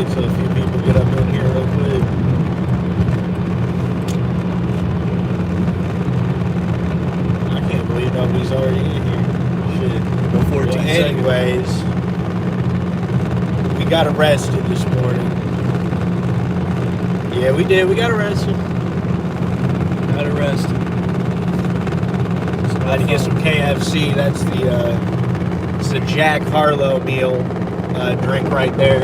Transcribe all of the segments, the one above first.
wait till a few people get up in here real quick. I can't believe nobody's already in here. Shit. Well, 14 seconds. Anyways, we got arrested this morning. Yeah, we did. We got arrested. Got arrested. I had to get some KFC. That's it's the Jack Harlow meal drink right there.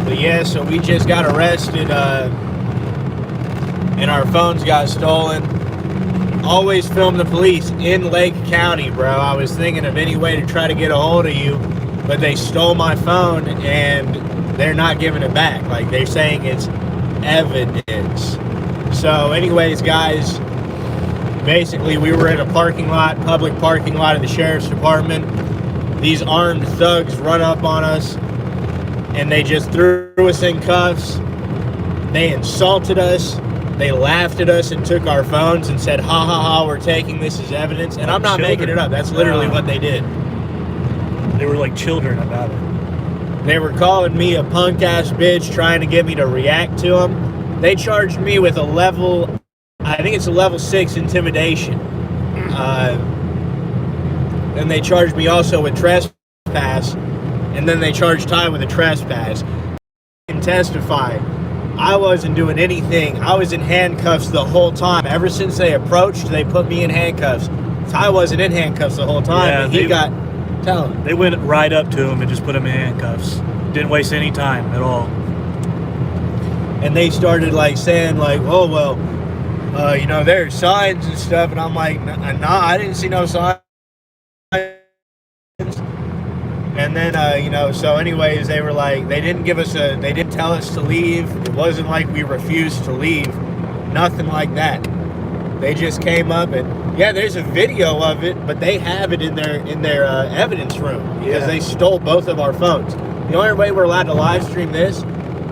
But yeah, so we just got arrested and our phones got stolen. Always film the police in Lake County, bro. I was thinking of any way to try to get a hold of you, but they stole my phone and they're not giving it back. Like, they're saying it's evidence. So anyways, guys, basically we were in a parking lot, public parking lot of the sheriff's department. These armed thugs run up on us and they just threw us in cuffs. They insulted us. They laughed at us and took our phones and said, ha ha ha, we're taking this as evidence. And I'm not making it up. That's literally what they did. They were like children about it. They were calling me a punk ass bitch, trying to get me to react to them. They charged me with I think it's a level 6 intimidation. And they charged me also with trespass. And then they charged Ty with a trespass. And testify. I wasn't doing anything. I was in handcuffs the whole time. Ever since they approached, they put me in handcuffs. Ty wasn't in handcuffs the whole time. Yeah, and he got... Tell him. They went right up to him and just put him in handcuffs. Didn't waste any time at all. And they started like saying like, oh, well, you know, there's signs and stuff. And I'm like, nah, I didn't see no signs. And then, you know, so anyways, they were like, they didn't tell us to leave. It wasn't like we refused to leave. Nothing like that. They just came up and, yeah, there's a video of it, but they have it in their evidence room because they stole both of our phones. The only way we're allowed to live stream this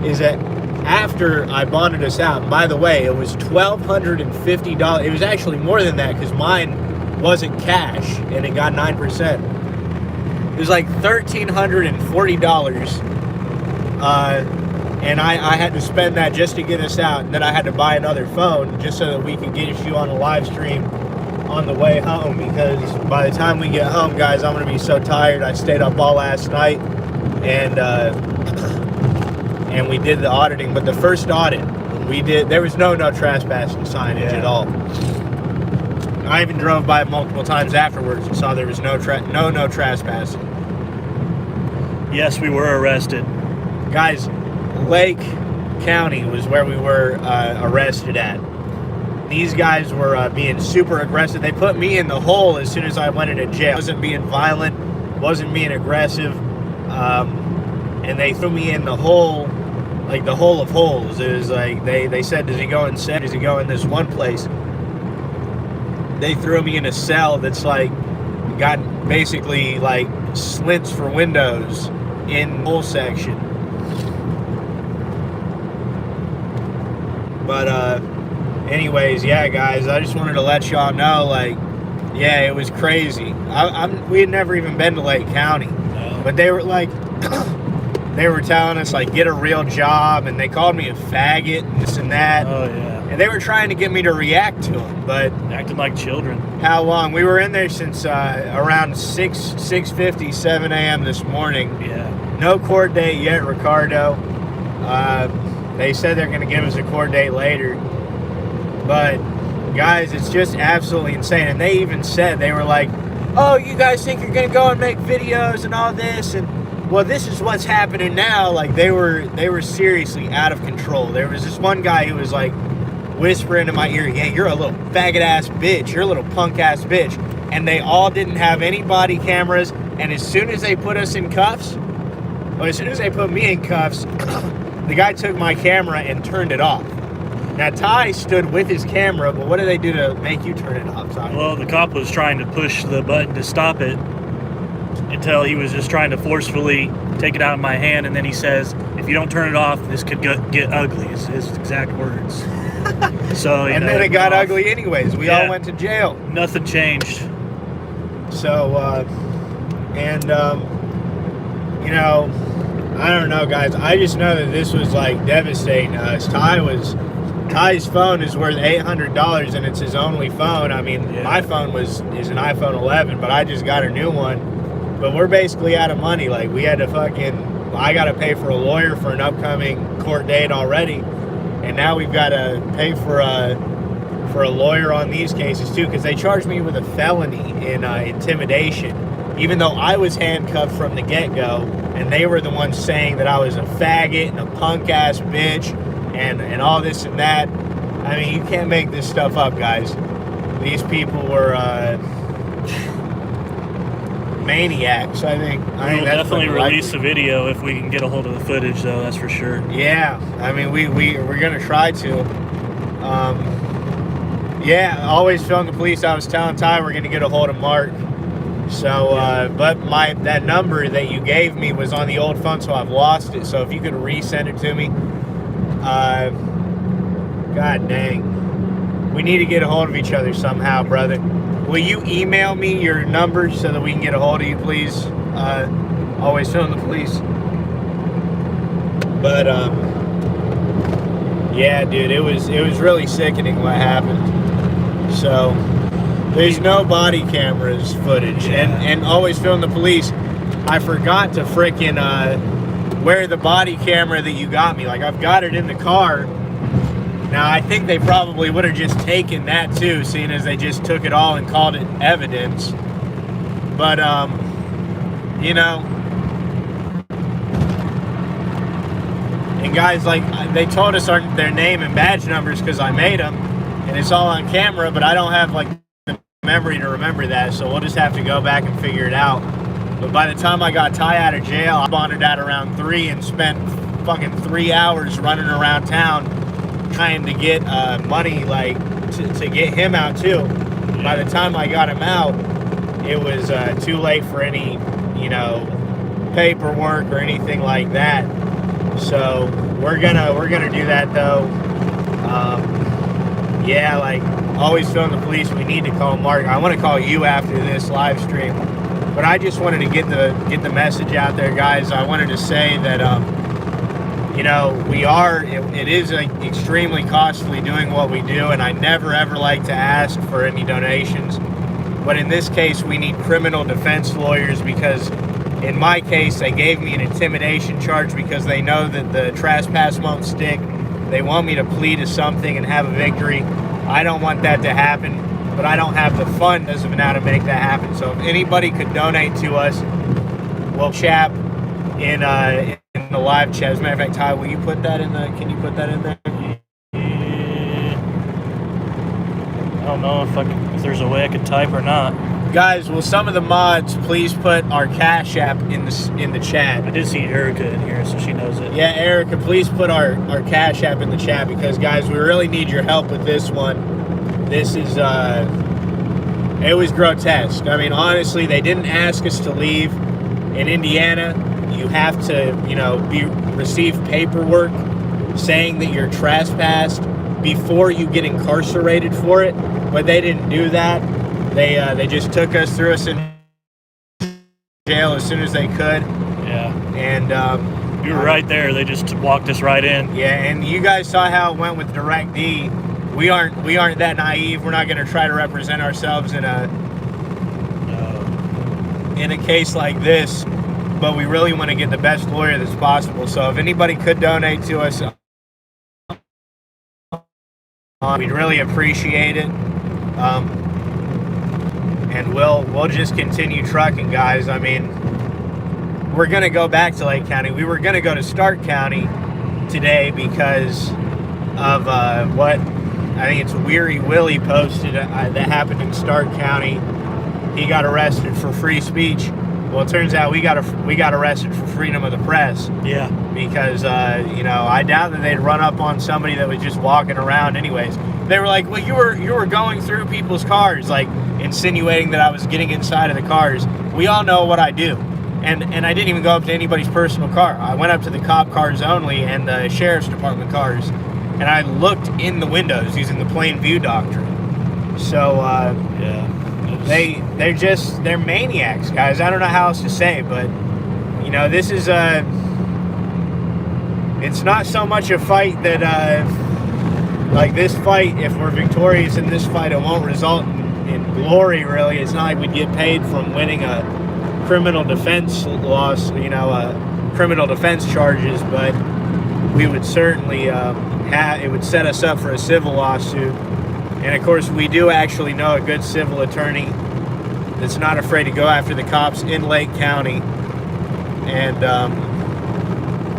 is that after I bonded us out. And by the way, it was $1,250. It was actually more than that because mine wasn't cash and it got 9%. It was like $1,340. And I had to spend that just to get us out. And then I had to buy another phone just so that we could get you on a live stream on the way home. Because by the time we get home, guys, I'm going to be so tired. I stayed up all last night. And we did the auditing. But the first audit we did, there was no trespassing signage at all. I even drove by it multiple times afterwards and saw there was no trespassing. Yes, we were arrested. Guys, Lake County was where we were arrested at. These guys were being super aggressive. They put me in the hole as soon as I went into jail. I wasn't being violent, wasn't being aggressive, and they threw me in the hole, like the hole of holes. It was like, they said, does he go in this one place? They threw me in a cell that's like, got basically like slits for windows in the whole section. But anyways, yeah, guys, I just wanted to let y'all know, like, yeah, it was crazy. We had never even been to Lake County, but they were like, they were telling us like, get a real job, and they called me a faggot and this and that. Oh yeah. And they were trying to get me to react to them, but acting like children. How long? We were in there since around 6:50, 7 a.m. this morning. Yeah. No court date yet, Ricardo. They said they're going to give us a court date later. But, guys, it's just absolutely insane. And they even said, they were like, oh, you guys think you're going to go and make videos and all this? And, well, this is what's happening now. Like, they were seriously out of control. There was this one guy who was like, whispering in my ear, yeah, you're a little faggot-ass bitch. You're a little punk-ass bitch. And they all didn't have any body cameras. And as soon as they put us in cuffs, or as soon as they put me in cuffs, the guy took my camera and turned it off. Now, Ty stood with his camera, but what did they do to make you turn it off, Ty? Well, the cop was trying to push the button to stop it until he was just trying to forcefully take it out of my hand. And then he says, if you don't turn it off, this could get ugly, is his exact words. So, and then it got ugly anyways. We all went to jail. Nothing changed. So, you know, I don't know, guys. I just know that this was like devastating to us. Ty's phone is worth $800, and it's his only phone. I mean, my phone is an iPhone 11, but I just got a new one. But we're basically out of money. Like, we had to I got to pay for a lawyer for an upcoming court date already, and now we've got to pay for a lawyer on these cases too, because they charged me with a felony in intimidation, even though I was handcuffed from the get-go, and they were the ones saying that I was a faggot and a punk-ass bitch and all this and that. I mean, you can't make this stuff up, guys. These people were maniacs. I think we'll definitely release a video if we can get a hold of the footage, though. That's for sure. Yeah, I mean, we're gonna try to. Yeah, always film the police. I was telling Ty we're gonna get a hold of Mark. So, but that number that you gave me was on the old phone, so I've lost it. So if you could resend it to me, God dang, we need to get a hold of each other somehow, brother. Will you email me your number so that we can get a hold of you, please? Always film the police. But yeah, dude, it was really sickening what happened. So there's no body cameras footage, and always film the police. I forgot to frickin' wear the body camera that you got me. Like, I've got it in the car. Now, I think they probably would have just taken that too, seeing as they just took it all and called it evidence. But, you know, and guys, like, they told us their name and badge numbers because I made them, and it's all on camera, but I don't have, like, the memory to remember that, so we'll just have to go back and figure it out. But by the time I got Ty out of jail, I wandered out around 3 and spent fucking 3 hours running around town trying to get money, like, to get him out too. By the time I got him out, it was too late for any, you know, paperwork or anything like that. So we're gonna do that though. Yeah, like, always film the police. We need to call Mark. I want to call you after this live stream, but I just wanted to get the message out there, guys. I wanted to say that you know, it is extremely costly doing what we do, and I never ever like to ask for any donations. But in this case, we need criminal defense lawyers, because in my case, they gave me an intimidation charge because they know that the trespass won't stick. They want me to plead to something and have a victory. I don't want that to happen, but I don't have the funds as of now to make that happen. So if anybody could donate to us, we'll chat in the live chat. As a matter of fact, Ty, will you put that in can you put that in there? I don't know if there's a way I could type or not. Guys, will some of the mods please put our Cash App in the chat? I did see Erica in here, so she knows it. Yeah, Erica, please put our Cash App in the chat, because, guys, we really need your help with this one. This is, it was grotesque. I mean, honestly, they didn't ask us to leave. In Indiana, you have to, you know, receive paperwork saying that you're trespassed before you get incarcerated for it, but they didn't do that. They just took us, threw us in jail as soon as they could. Yeah. And you were right there. They just walked us right in. Yeah, and you guys saw how it went with Direct D. We aren't that naive. We're not going to try to represent ourselves in a case like this, but we really want to get the best lawyer that's possible. So if anybody could donate to us, we'd really appreciate it. And we'll just continue trucking, guys. I mean, we're gonna go back to Lake County. We were gonna go to Stark County today because of what I think it's Weary Willie posted that happened in Stark County. He got arrested for free speech. Well, it turns out we got arrested for freedom of the press. Yeah. Because you know, I doubt that they'd run up on somebody that was just walking around anyways. They were like, well, you were going through people's cars, like insinuating that I was getting inside of the cars. We all know what I do. And I didn't even go up to anybody's personal car. I went up to the cop cars only and the sheriff's department cars, and I looked in the windows using the plain view doctrine. So yeah. They're maniacs, guys. I don't know how else to say, but you know, this is it's not so much a fight that like this fight, if we're victorious in this fight, it won't result in glory, really. It's not like we'd get paid from winning a criminal defense loss, you know, criminal defense charges, but we would certainly it would set us up for a civil lawsuit. And of course, we do actually know a good civil attorney that's not afraid to go after the cops in Lake County. And,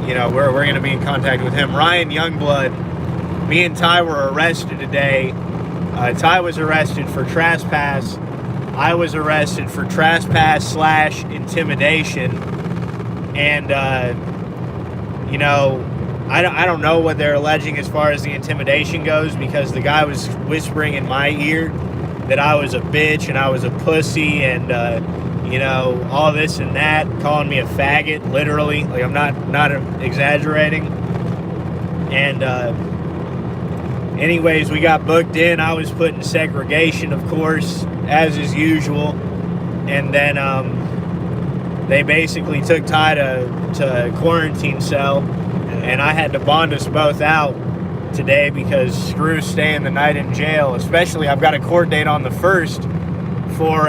you know, we're going to be in contact with him. Ryan Youngblood, me and Ty were arrested today. Ty was arrested for trespass. I was arrested for trespass/intimidation. And, you know, I don't know what they're alleging as far as the intimidation goes, because the guy was whispering in my ear that I was a bitch and I was a pussy and, you know, all this and that, calling me a faggot, literally. Like, I'm not exaggerating. And, anyways, we got booked in. I was put in segregation, of course, as is usual. And then, they basically took Ty to quarantine cell. And I had to bond us both out today because screw staying the night in jail. Especially, I've got a court date on the 1st for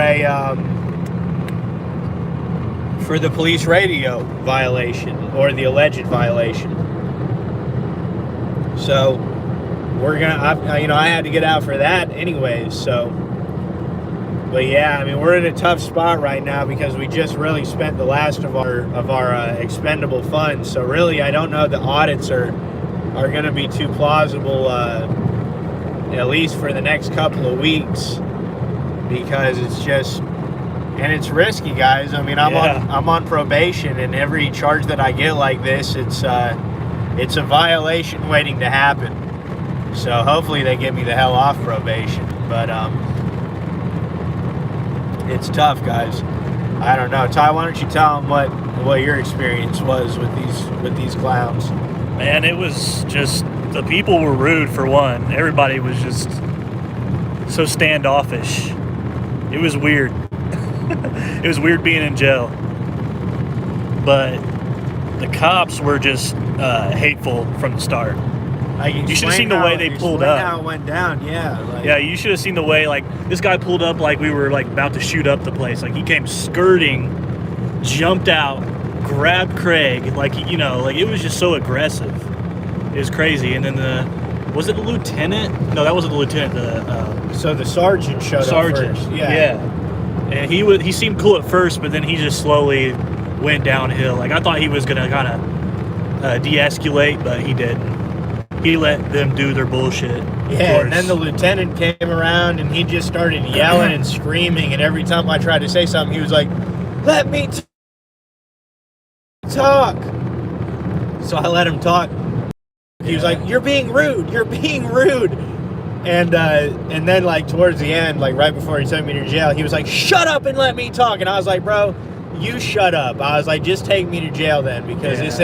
for the police radio violation, or the alleged violation. So we're gonna, you know, I had to get out for that anyways. So, but yeah, I mean, we're in a tough spot right now because we just really spent the last of our expendable funds. So really, I don't know the audits are going to be too plausible, at least for the next couple of weeks, because it's just, and it's risky, guys. I mean, I'm on probation, and every charge that I get like this, it's a violation waiting to happen. So hopefully they get me the hell off probation. But it's tough, guys. I don't know. Ty, why don't you tell them what your experience was with these clowns? Man, it was just, the people were rude, for one. Everybody was just so standoffish. It was weird. It was weird being in jail. But the cops were just hateful from the start. You should have seen the way they pulled up. How it went down, yeah. Yeah, you should have seen the way, like, this guy pulled up like we were, like, about to shoot up the place. Like, he came skirting, jumped out, grabbed Craig. Like, you know, like, it was just so aggressive. It was crazy. And then was it the lieutenant? No, that wasn't the lieutenant. So the sergeant showed up first. Yeah. And he seemed cool at first, but then he just slowly went downhill. Like, I thought he was going to kind of de-escalate, but he didn't. He let them do their bullshit. Yeah, and then the lieutenant came around and he just started yelling and screaming, and every time I tried to say something, he was like, "Let me talk." So I let him talk. He was like, "You're being rude. You're being rude." And then, like, towards the end, like right before he took me to jail, he was like, "Shut up and let me talk." And I was like, "Bro, you shut up." I was like, "Just take me to jail then, because this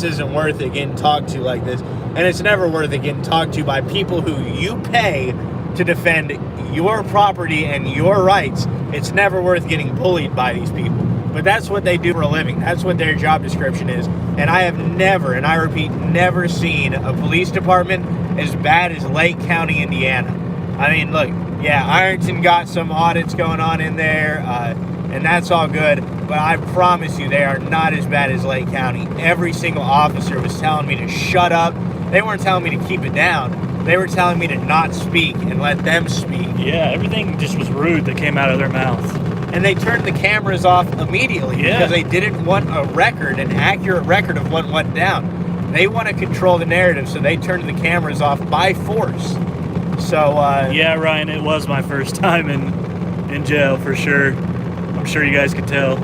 isn't worth it getting talked to like this." And it's never worth it getting talked to by people who you pay to defend your property and your rights. It's never worth getting bullied by these people. But that's what they do for a living. That's what their job description is. And I have never, and I repeat, never seen a police department as bad as Lake County, Indiana. I mean, look, yeah, Ironton got some audits going on in there, and that's all good, but I promise you they are not as bad as Lake County. Every single officer was telling me to shut up. They weren't telling me to keep it down. They were telling me to not speak and let them speak. Yeah, everything just was rude that came out of their mouth. And they turned the cameras off immediately because they didn't want a record, an accurate record of what went down. They want to control the narrative, so they turned the cameras off by force. So, yeah, Ryan, it was my first time in jail, for sure. I'm sure you guys could tell.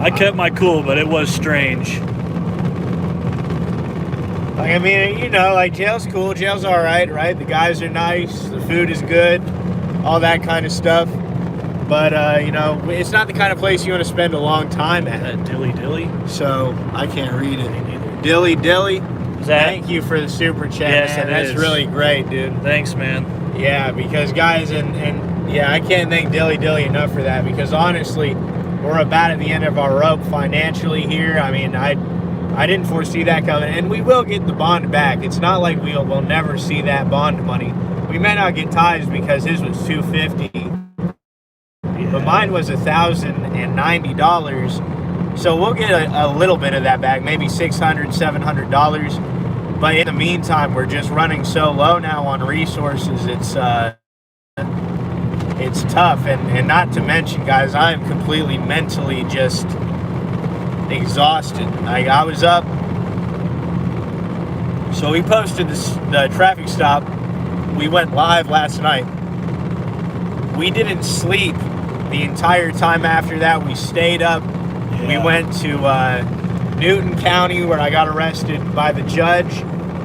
I kept my cool, but it was strange. Like, I mean, you know, like, jail's cool, jail's all right? The guys are nice, the food is good, all that kind of stuff. But, you know, it's not the kind of place you want to spend a long time at. That dilly dilly. So, I can't read it. Dilly dilly. Thank you for the super chat, yes, man. That's really great, dude. Thanks, man. Yeah, because guys, and yeah, I can't thank Dilly Dilly enough for that, because honestly, we're about at the end of our rope financially here. I mean, I didn't foresee that coming, and we will get the bond back. It's not like we'll never see that bond money. We may not get ties because his was $250, but mine was $1,090. So we'll get a little bit of that back, maybe $600, $700. But in the meantime, we're just running so low now on resources. It's tough, and not to mention, guys, I am completely mentally just exhausted. I was up. So we posted the traffic stop. We went live last night. We didn't sleep the entire time after that. We stayed up. Yeah. We went to Newton County, where I got arrested by the judge,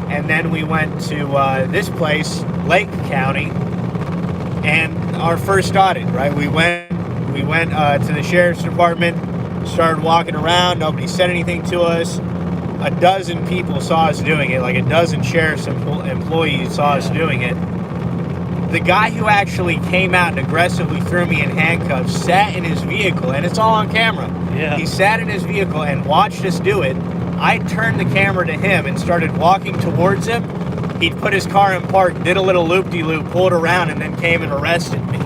and then we went to this place, Lake County, and our first audit. Right, we went to the sheriff's department, started walking around. Nobody said anything to us. A dozen people saw us doing it, like a dozen sheriff's employees saw us doing it. The guy who actually came out and aggressively threw me in handcuffs sat in his vehicle, and it's all on camera. Yeah. He sat in his vehicle and watched us do it. I turned the camera to him and started walking towards him. He put his car in park, did a little loop-de-loop, pulled around, and then came and arrested me.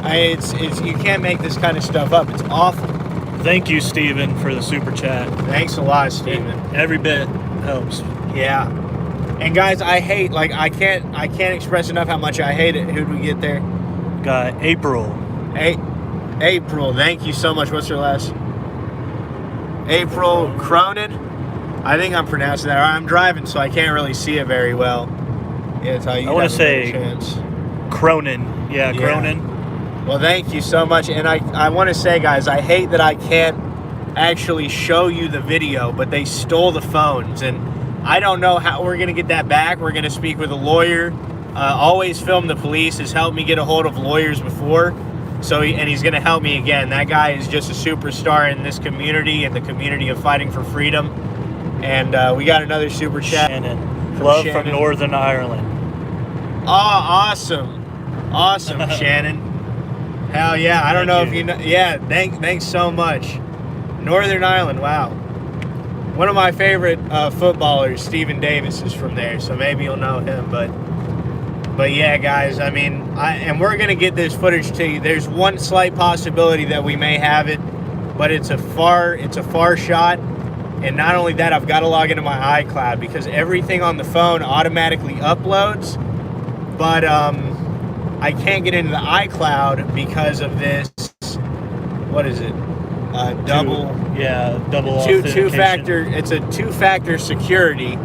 It's you can't make this kind of stuff up. It's awful. Thank you, Steven, for the super chat. Thanks a lot, Steven. Every bit helps. Yeah. And guys, I can't express enough how much I hate it. Who'd we get there? Got April. April, thank you so much. What's her last? April Cronin. I think I'm pronouncing that. I'm driving, so I can't really see it very well. Yeah, it's how you. I want to say Cronin. Yeah, Cronin. Well, thank you so much. And I want to say, guys, I hate that I can't actually show you the video, but they stole the phones, and I don't know how we're going to get that back. We're going to speak with a lawyer. Always Film the Police has helped me get a hold of lawyers before, and he's going to help me again. That guy is just a superstar in this community, in the community of fighting for freedom. And we got another super chat. Shannon. Love from Northern Ireland. Oh, awesome. Awesome, Shannon. Hell yeah. I don't know if you know. Yeah, thanks so much. Northern Ireland, wow. One of my favorite footballers, Stephen Davis, is from there, so maybe you'll know him. But yeah, guys, I mean, and we're going to get this footage to you. There's one slight possibility that we may have it, but it's a far shot. And not only that, I've got to log into my iCloud because everything on the phone automatically uploads. But I can't get into the iCloud because of this. What is it? Double two-factor. It's a two-factor security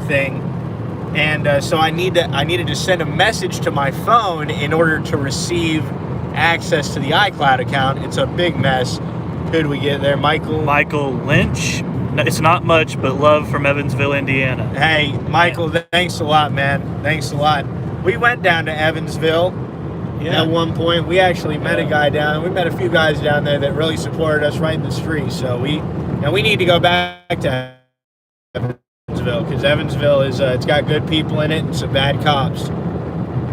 thing, and so I needed to send a message to my phone in order to receive access to the iCloud account. It's a big mess. Who did we get there? Michael Lynch. It's not much, but love from Evansville, Indiana. Hey, Michael, thanks a lot, man. Thanks a lot. We went down to Evansville. Yeah. At one point, we actually met a guy down. We met a few guys down there that really supported us right in the street. So we need to go back to Evansville because Evansville is it's got good people in it and some bad cops.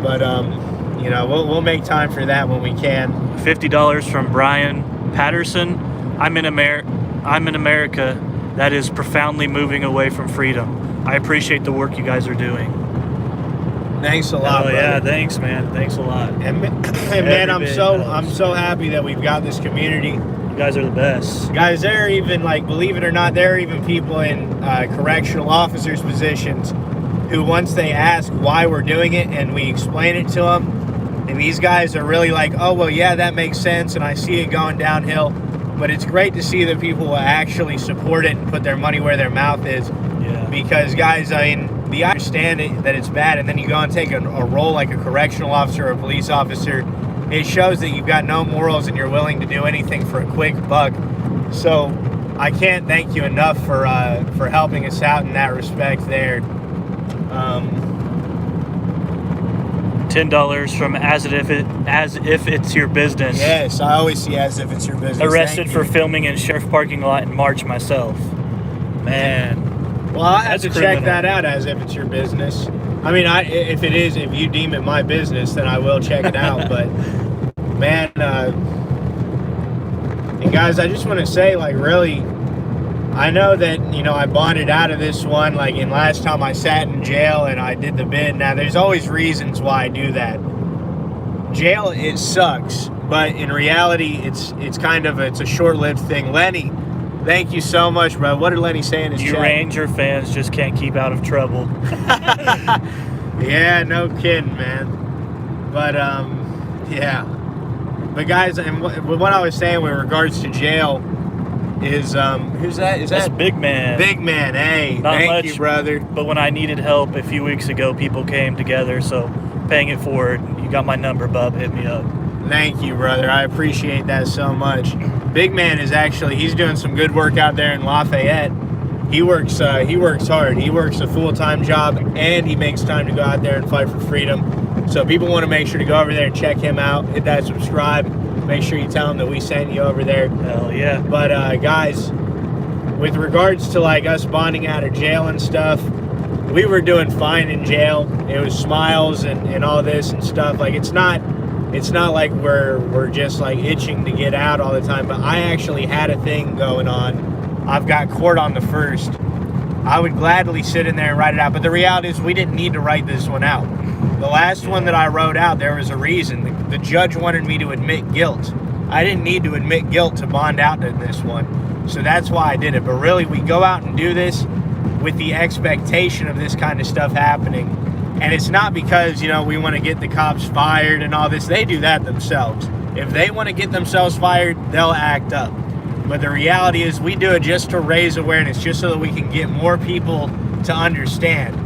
But we'll make time for that when we can. $50 from Brian Patterson. I'm in America that is profoundly moving away from freedom. I appreciate the work you guys are doing. Thanks a lot, brother. Yeah, thanks, man. Thanks a lot. And man, I'm so happy that we've got this community. You guys are the best. Guys, there are even, believe it or not, there are even people in correctional officers' positions who, once they ask why we're doing it and we explain it to them, and these guys are really like, oh, well, yeah, that makes sense, and I see it going downhill. But it's great to see that people will actually support it and put their money where their mouth is. Yeah. Because, guys, I understand that it's bad, and then you go and take a role like a correctional officer or a police officer. It shows that you've got no morals and you're willing to do anything for a quick buck. So I can't thank you enough for helping us out in that respect there. $10 from as if it's your business. Yes, I always see as if it's your business. Arrested for filming in sheriff parking lot in March myself. Man. Well, I have to check that out as if it's your business. I mean, if you deem it my business, then I will check it out. But man, And guys, I just want to say, like, really, I know that, you know, I bonded out of this one, like, in last time I sat in jail and I did the bid. Now, there's always reasons why I do that. Jail, it sucks, but in reality, it's kind of, it's a short-lived thing. Lenny, thank you so much, bro. What did Lenny say in his chat? You Ranger fans just can't keep out of trouble. Yeah, no kidding, man. But, yeah. But, guys, and what I was saying with regards to jail is, who's that? Is That's that Big Man. Big Man? Hey, Not thank much, you, brother. But when I needed help a few weeks ago, people came together, so paying it forward. You got my number, bub. Hit me up. Thank you, brother. I appreciate that so much. Big Man is actually, he's doing some good work out there in Lafayette. He works hard. He works a full-time job, and he makes time to go out there and fight for freedom. So people want to make sure to go over there and check him out. Hit that subscribe. Make sure you tell him that we sent you over there. Hell yeah. But guys, with regards to like us bonding out of jail and stuff, we were doing fine in jail. It was smiles and all this and stuff. Like, it's not like we're just like itching to get out all the time. But I actually had a thing going on. I've got court on the 1st. I would gladly sit in there and write it out. But the reality is we didn't need to write this one out. The last one that I wrote out, there was a reason. The judge wanted me to admit guilt. I didn't need to admit guilt to bond out to this one. So that's why I did it. But really, we go out and do this with the expectation of this kind of stuff happening. And it's not because, you know, we want to get the cops fired and all this. They do that themselves. If they want to get themselves fired, they'll act up. But the reality is we do it just to raise awareness, just so that we can get more people to understand.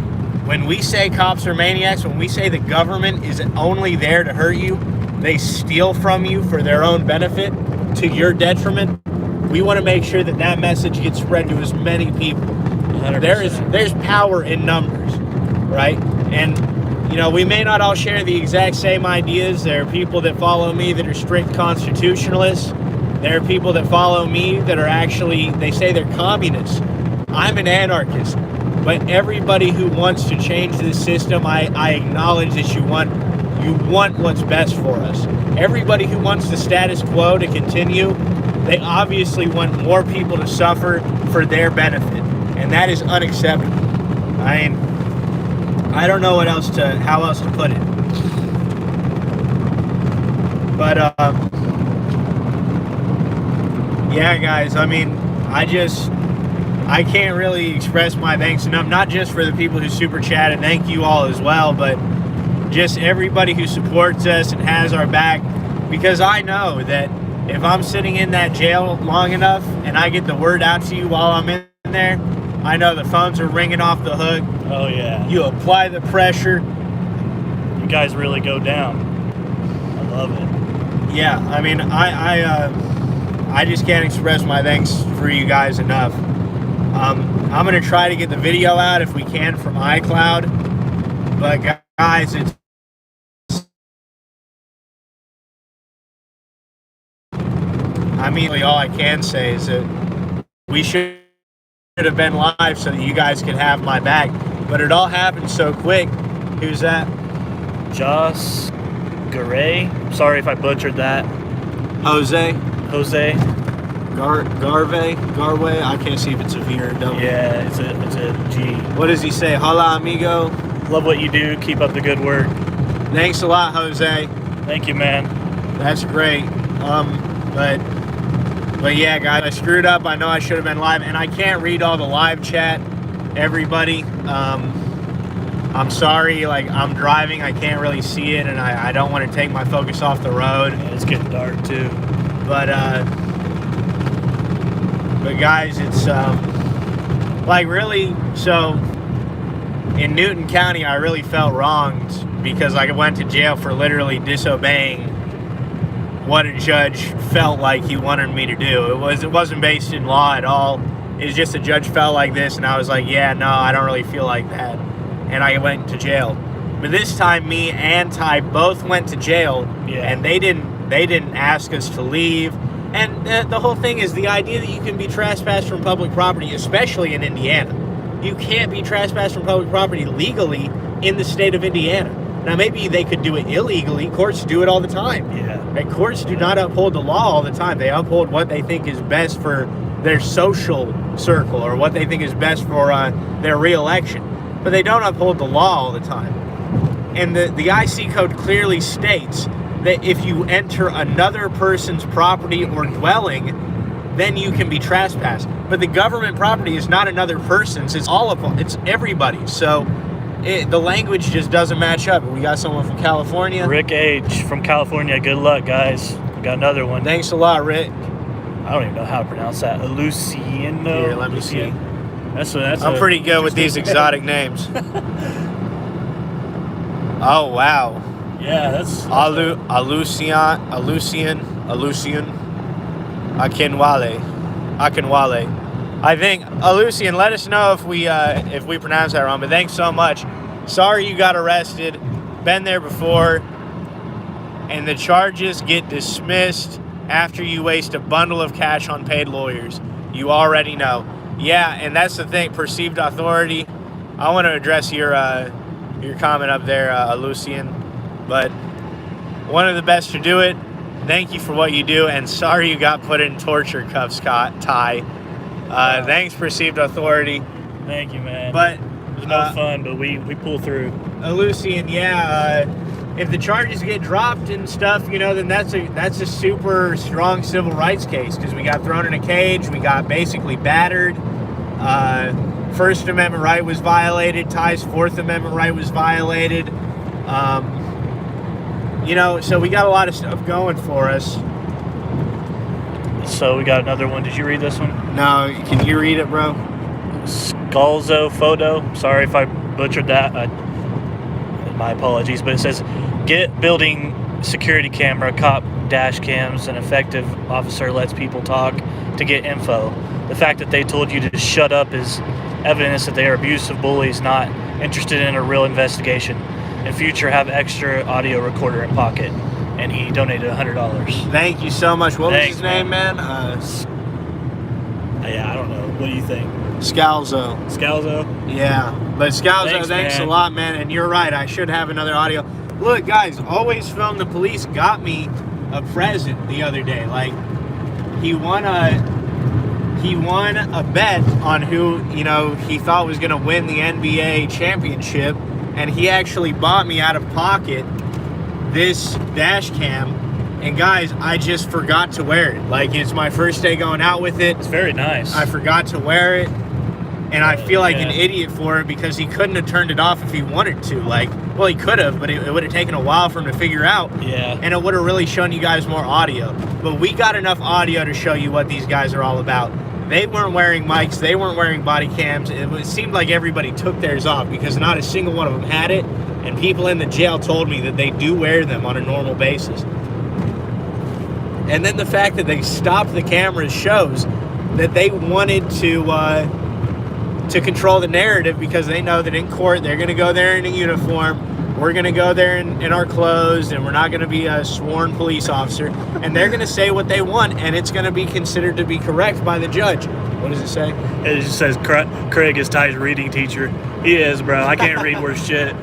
When we say cops are maniacs, when we say the government is only there to hurt you, they steal from you for their own benefit, to your detriment, we want to make sure that that message gets spread to as many people. 100%. There's power in numbers, right? And, you know, we may not all share the exact same ideas. There are people that follow me that are strict constitutionalists. There are people that follow me that are actually, they say they're communists. I'm an anarchist. But everybody who wants to change this system, I acknowledge that you want what's best for us. Everybody who wants the status quo to continue, they obviously want more people to suffer for their benefit. And that is unacceptable. I mean, I don't know how else to put it. But, yeah, guys, I mean, I can't really express my thanks enough, not just for the people who super chatted, thank you all as well, but just everybody who supports us and has our back, because I know that if I'm sitting in that jail long enough and I get the word out to you while I'm in there, I know the phones are ringing off the hook. Oh, yeah. You apply the pressure. You guys really go down. I love it. Yeah, I mean, I just can't express my thanks for you guys enough. I'm going to try to get the video out if we can from iCloud. But guys, I mean, all I can say is that we should have been live so that you guys could have my back. But it all happened so quick. Who's that? Joss Garay. Sorry if I butchered that. Jose. Garway. I can't see if it's a V or a W. Yeah, it's a G. What does he say? Hola, amigo. Love what you do. Keep up the good work. Thanks a lot, Jose. Thank you, man. That's great. But yeah, guys, I screwed up. I know I should have been live, and I can't read all the live chat. Everybody, I'm sorry. Like, I'm driving. I can't really see it, and I don't want to take my focus off the road. Yeah, it's getting dark too. But guys, it's like, really, so in Newton County, I really felt wronged because I went to jail for literally disobeying what a judge felt like he wanted me to do. It wasn't based in law at all. It was just a judge felt like this, and I was like, yeah, no, I don't really feel like that. And I went to jail. But this time, me and Ty both went to jail, and they didn't ask us to leave. And the whole thing is the idea that you can be trespassed from public property, especially in Indiana. You can't be trespassed from public property legally in the state of Indiana. Now, maybe they could do it illegally. Courts do it all the time. Yeah. And courts do not uphold the law all the time. They uphold what they think is best for their social circle or what they think is best for their re-election. But they don't uphold the law all the time. And the IC code clearly states that if you enter another person's property or dwelling, then you can be trespassed. But the government property is not another person's. It's all of them. It's everybody's. So the language just doesn't match up. We got someone from California. Rick H. from California. Good luck, guys. We got another one. Thanks a lot, Rick. I don't even know how to pronounce that. Luciano. Here, let me see. I'm pretty good with these exotic names. Oh, wow. Yeah, that's... Alucian. Akinwale. I think, Alucian, let us know if we pronounce that wrong, but thanks so much. Sorry you got arrested. Been there before. And the charges get dismissed after you waste a bundle of cash on paid lawyers. You already know. Yeah, and that's the thing, perceived authority. I want to address your comment up there, Lucian, but one of the best to do it. Thank you for what you do, and sorry you got put in torture cuffs, Ty. Thanks, perceived authority. Thank you, man. But it was no fun, but we pull through. Lucian, yeah. If the charges get dropped and stuff, then that's a super strong civil rights case because we got thrown in a cage, we got basically battered. First Amendment right was violated. Ty's Fourth Amendment right was violated. So we got a lot of stuff going for us. So we got another one. Did you read this one? No, can you read it, bro? Scalzo photo. Sorry if I butchered that. My apologies, but it says, get building security camera, cop dash cams, an effective officer lets people talk to get info. The fact that they told you to shut up is evidence that they are abusive bullies, not interested in a real investigation. In future, have extra audio recorder in pocket. And he donated $100. Thank you so much. What was his name, man? Yeah, I don't know. What do you think? Scalzo. Yeah, but Scalzo, thanks a lot, man. And you're right, I should have another audio. Look, guys, Always Film the Police got me a present the other day. Like, he won a bet on who he thought was going to win the NBA championship, and he actually bought me out of pocket this dash cam. And guys, I just forgot to wear it. Like, it's my first day going out with it. It's very nice. I forgot to wear it. And I feel like an idiot for it because he couldn't have turned it off if he wanted to. Like, well, he could have, but it would have taken a while for him to figure out. Yeah. And it would have really shown you guys more audio. But we got enough audio to show you what these guys are all about. They weren't wearing mics. They weren't wearing body cams. It seemed like everybody took theirs off because not a single one of them had it. And people in the jail told me that they do wear them on a normal basis. And then the fact that they stopped the cameras shows that they wanted to control the narrative because they know that in court they're going to go there in a uniform. We're going to go there in our clothes, and we're not going to be a sworn police officer. And they're going to say what they want, and it's going to be considered to be correct by the judge. What does it say? It just says Craig is Ty's reading teacher. He is, bro. I can't read worth shit.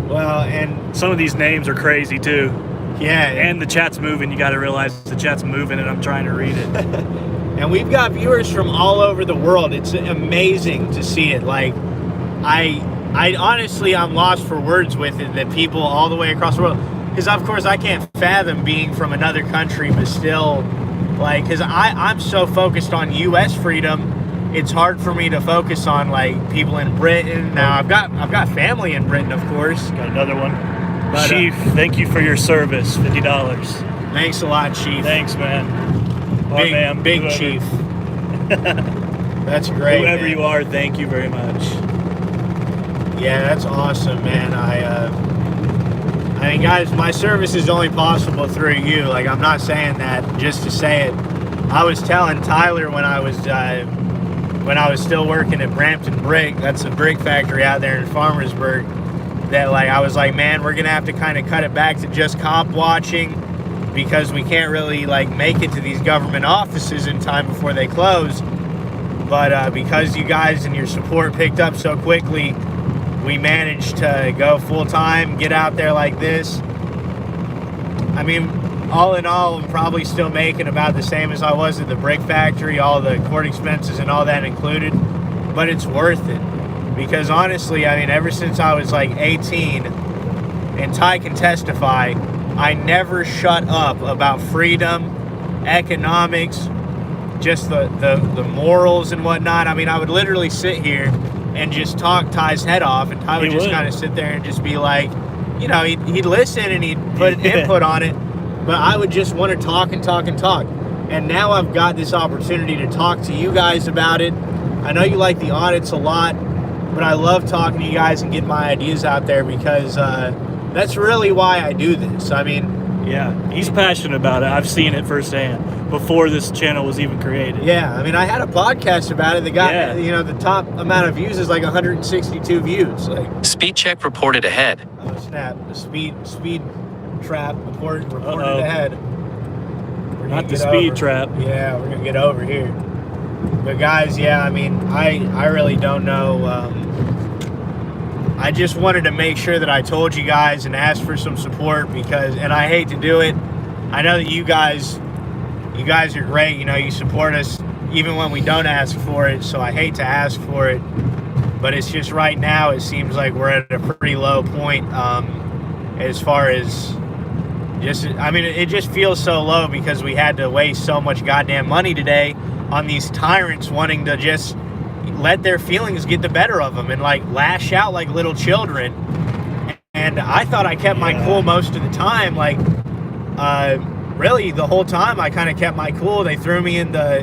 Well, and some of these names are crazy, too. Yeah. And the chat's moving. You got to realize the chat's moving, and I'm trying to read it. And we've got viewers from all over the world. It's amazing to see it. Like, I honestly, I'm lost for words with it, that people all the way across the world, because of course I can't fathom being from another country, but still, like, because I'm so focused on U.S. freedom, it's hard for me to focus on, like, people in Britain. Now, I've got family in Britain, of course. Got another one. But, Chief, thank you for your service, $50. Thanks a lot, Chief. Thanks, man. Big whoever. Chief. That's great. Whoever man. you are, thank you very much. Yeah, that's awesome, man. I mean, guys, my service is only possible through you. Like, I'm not saying that just to say it. I was telling Tyler when I was still working at Brampton Brick, that's a brick factory out there in Farmersburg, that, like, I was like, man, we're gonna have to kind of cut it back to just cop watching because we can't really, like, make it to these government offices in time before they close. But because you guys and your support picked up so quickly, we managed to go full time, get out there like this. I mean, all in all, I'm probably still making about the same as I was at the brick factory, all the court expenses and all that included, but it's worth it. Because honestly, I mean, ever since I was like 18, and Ty can testify, I never shut up about freedom, economics, just the morals and whatnot. I mean, I would literally sit here and just talk Ty's head off, and Ty would just kind of sit there and just be like, you know, he'd listen and he'd put input on it, but I would just want to talk and talk and talk. And now I've got this opportunity to talk to you guys about it. I know you like the audits a lot, but I love talking to you guys and getting my ideas out there, because that's really why I do this. I mean, yeah, he's passionate about it. I've seen it firsthand before this channel was even created. Yeah, I mean, I had a podcast about it that got, you know, the top amount of views is like 162 views. Like, speed check reported ahead. Oh snap! The speed trap reported ahead. Not the speed trap. Yeah, we're gonna get over here. But guys, yeah, I mean, I really don't know. I just wanted to make sure that I told you guys and asked for some support, because, and I hate to do it. I know that you guys are great. You know, you support us even when we don't ask for it. So I hate to ask for it, but it's just right now it seems like we're at a pretty low point as far as just, I mean, it just feels so low because we had to waste so much goddamn money today on these tyrants wanting to just let their feelings get the better of them and like lash out like little children. And I thought I kept my cool most of the time. Like, really the whole time I kind of kept my cool. They threw me in the,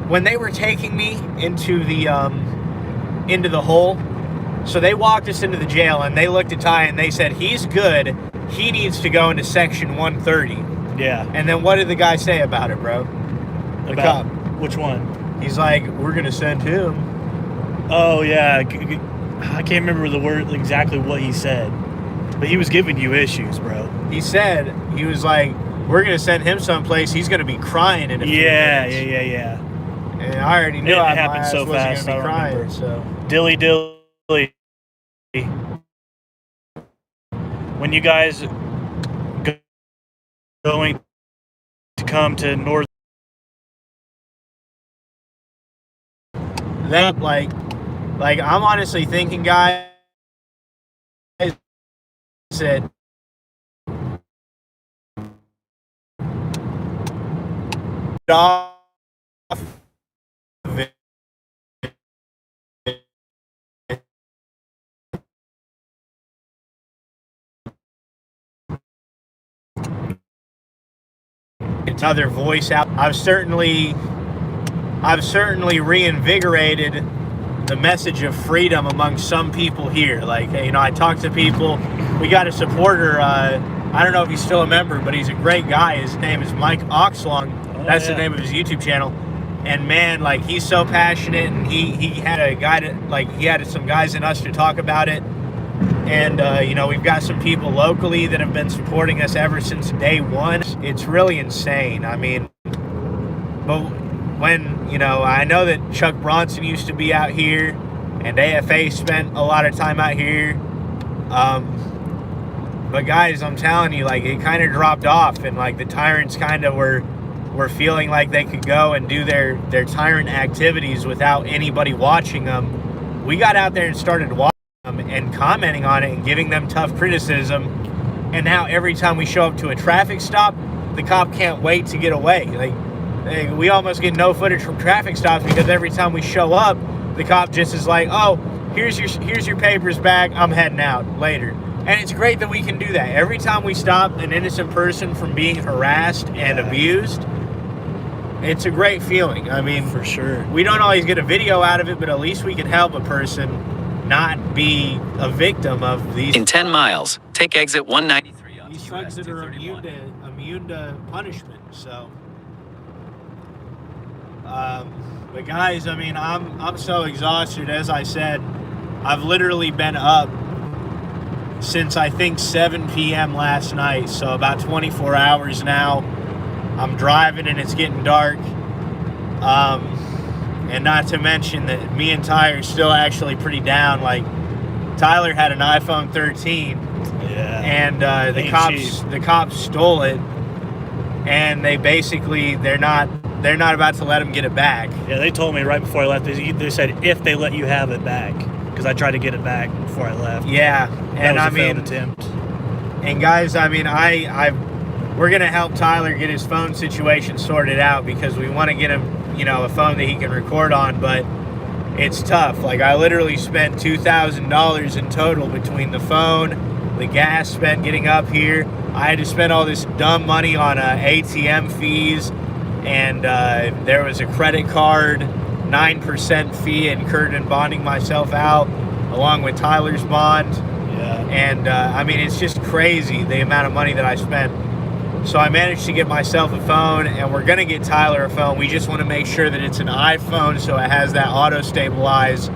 when they were taking me into the hole. So they walked us into the jail and they looked at Ty and they said, he's good. He needs to go into section 130. Yeah. And then what did the guy say about it, bro? The cop. Which one? He's like, we're going to send him. Oh, yeah. I can't remember the word, exactly what he said. But he was giving you issues, bro. He said, he was like, we're going to send him someplace. He's going to be crying in a few minutes. Yeah. And I already knew it my happened ass so wasn't fast. gonna I be crying, remember. so. Dilly. When you guys going to come to North, That like I'm honestly thinking, guys, that off another voice out. I've certainly reinvigorated the message of freedom among some people here. Like, you know, I talked to people. We got a supporter. I don't know if he's still a member, but he's a great guy. His name is Mike Oxlong. That's the name of his YouTube channel. And man, like, he's so passionate, and he had a guy to, like, he had some guys in us to talk about it. And, you know, we've got some people locally that have been supporting us ever since day one. It's really insane. I mean, but when, you know, I know that Chuck Bronson used to be out here, and AFA spent a lot of time out here. But guys, I'm telling you, like, it kind of dropped off, and like the tyrants kind of were feeling like they could go and do their tyrant activities without anybody watching them. We got out there and started watching them and commenting on it and giving them tough criticism. And now every time we show up to a traffic stop, the cop can't wait to get away. Like, we almost get no footage from traffic stops because every time we show up, the cop just is like, oh, here's your papers back, I'm heading out later. And it's great that we can do that. Every time we stop an innocent person from being harassed and abused, it's a great feeling. I mean, for sure. We don't always get a video out of it, but at least we can help a person not be a victim of these. In 10 miles, take exit 193 on these US thugs that are 231. immune to punishment. So, but guys, I mean, I'm so exhausted. As I said, I've literally been up since I think 7 p.m. last night, so about 24 hours now. I'm driving and it's getting dark, and not to mention that me and Ty are still actually pretty down. Like, Tyler had an iPhone 13, Yeah. and the cops stole it, and they're not about to let him get it back. Yeah, they told me right before I left. They said if they let you have it back, because I tried to get it back before I left. Yeah, That was a failed attempt. And guys, I mean, we're gonna help Tyler get his phone situation sorted out because we want to get him, a phone that he can record on, but it's tough. Like, I literally spent $2,000 in total between the phone, the gas spent getting up here. I had to spend all this dumb money on ATM fees, and there was a credit card 9% fee incurred in bonding myself out, along with Tyler's bond. Yeah. And I mean, it's just crazy the amount of money that I spent. So I managed to get myself a phone, and we're gonna get Tyler a phone. We just want to make sure that it's an iPhone so it has that auto stabilize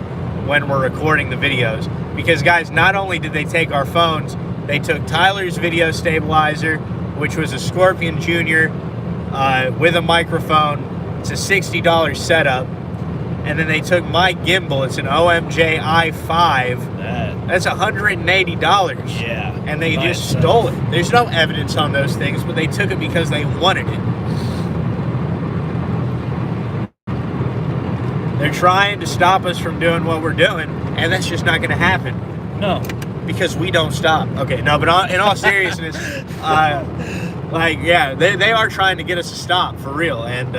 when we're recording the videos. Because guys, not only did they take our phones, they took Tyler's video stabilizer, which was a Scorpion Junior with a microphone. It's a $60 setup. And then they took my gimbal. It's an OMJ i5. That's $180. Yeah. And they just stole it. There's no evidence on those things, but they took it because they wanted it. They're trying to stop us from doing what we're doing, and that's just not going to happen. No. Because we don't stop. Okay, no, but in all seriousness, they are trying to get us to stop, for real. And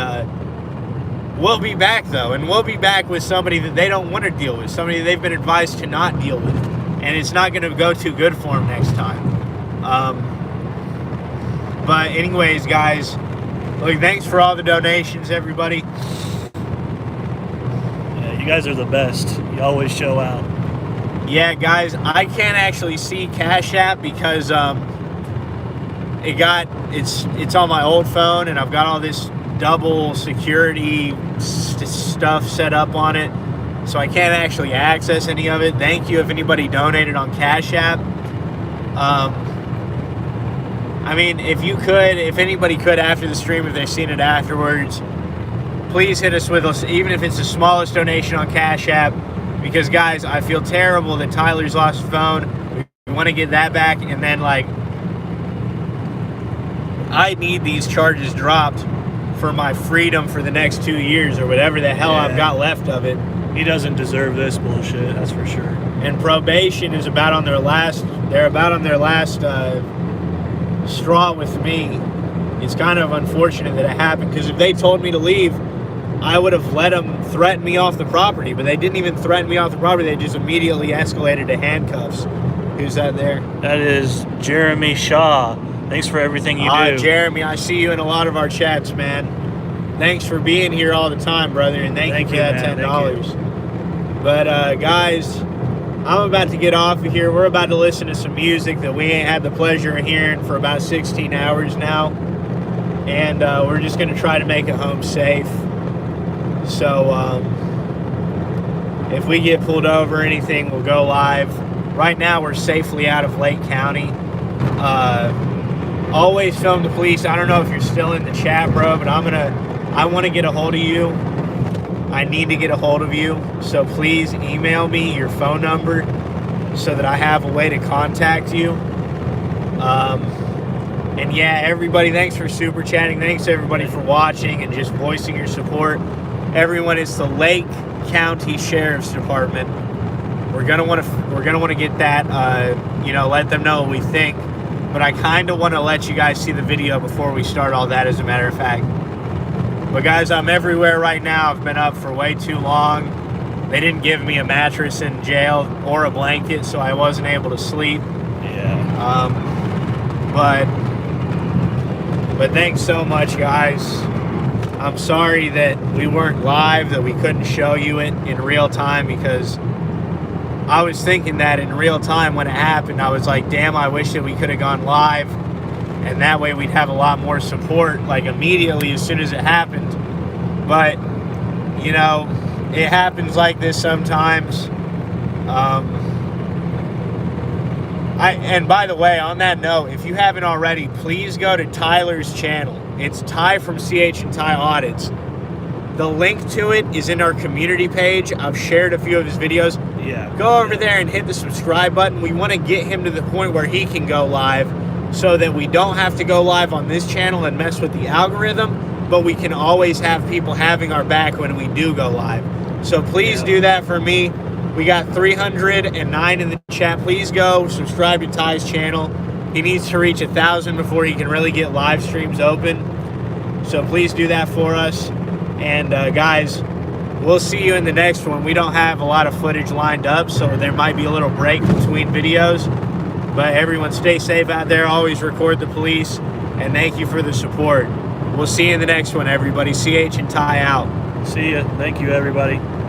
we'll be back, though, and we'll be back with somebody that they don't want to deal with, somebody they've been advised to not deal with, and it's not going to go too good for them next time. But anyways, guys, look, thanks for all the donations, everybody. Yeah, you guys are the best. You always show out. Yeah, guys, I can't actually see Cash App because it's on my old phone, and I've got all this double security stuff set up on it, so I can't actually access any of it. Thank you if anybody donated on Cash App. I mean, if anybody could after the stream, if they've seen it afterwards, please hit us with us, even if it's the smallest donation on Cash App, because guys, I feel terrible that Tyler's lost his phone. We want to get that back, and then I need these charges dropped for my freedom for the next 2 years or whatever the hell I've got left of it. He doesn't deserve this bullshit, that's for sure. And probation is about on their last straw with me. It's kind of unfortunate that it happened, because if they told me to leave, I would have let them threaten me off the property, but they didn't even threaten me off the property. They just immediately escalated to handcuffs. Who's that there? That is Jeremy Shaw. Thanks for everything you do. Jeremy, I see you in a lot of our chats, man. Thanks for being here all the time, brother, and thank you for that $10. But guys, I'm about to get off of here. We're about to listen to some music that we ain't had the pleasure of hearing for about 16 hours now, and we're just going to try to make it home safe. So if we get pulled over or anything, we'll go live. Right now, we're safely out of Lake County. Always film the police. I don't know if you're still in the chat, bro, but I want to get a hold of you. I need to get a hold of you. So please email me your phone number so that I have a way to contact you. And yeah, everybody, thanks for super chatting. Thanks everybody for watching and just voicing your support. Everyone, it's the Lake County Sheriff's Department. We're gonna want to get that. Let them know what we think. But I kind of want to let you guys see the video before we start all that, as a matter of fact. But guys, I'm everywhere right now. I've been up for way too long. They didn't give me a mattress in jail or a blanket, so I wasn't able to sleep. Yeah. But thanks so much, guys. I'm sorry that we weren't live, that we couldn't show you it in real time, because I was thinking that in real time when it happened. I was like, damn, I wish that we could have gone live, and that way we'd have a lot more support, like immediately as soon as it happened. But, it happens like this sometimes. And by the way, on that note, if you haven't already, please go to Tyler's channel. It's Ty from CHandTY Audits. The link to it is in our community page. I've shared a few of his videos. Yeah. Go over there and hit the subscribe button. We want to get him to the point where he can go live so that we don't have to go live on this channel and mess with the algorithm, but we can always have people having our back when we do go live. So please do that for me. We got 309 in the chat. Please go subscribe to Ty's channel. He needs to reach 1,000 before he can really get live streams open. So please do that for us. And guys, we'll see you in the next one. We don't have a lot of footage lined up, so there might be a little break between videos. But everyone stay safe out there. Always record the police. And thank you for the support. We'll see you in the next one, everybody. CH and Ty out. See ya. Thank you, everybody.